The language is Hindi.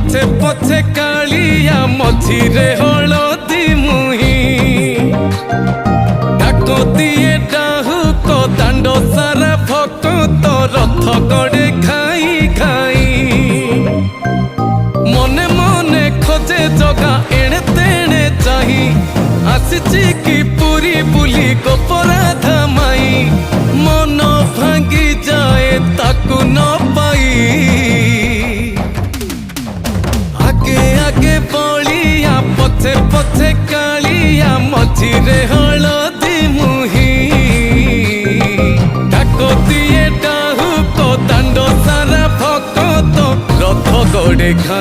पछे पछे कालिया मझिरे हलदी मुही डाको दिए डाहु को दांडो सारा भक्त रथ गड़े खाई खाई मने मने खोजे जगा एणे तेणे चाही आसीची की पूरी बुली गोपराधा माई मन भांगी जाए ताकू न पाई आगे आगे बलिया पछे पछे कालिया मझिरे हलदी मुही डाको दिए डाहु को दांडो सारा भक्त रथ गड़े खा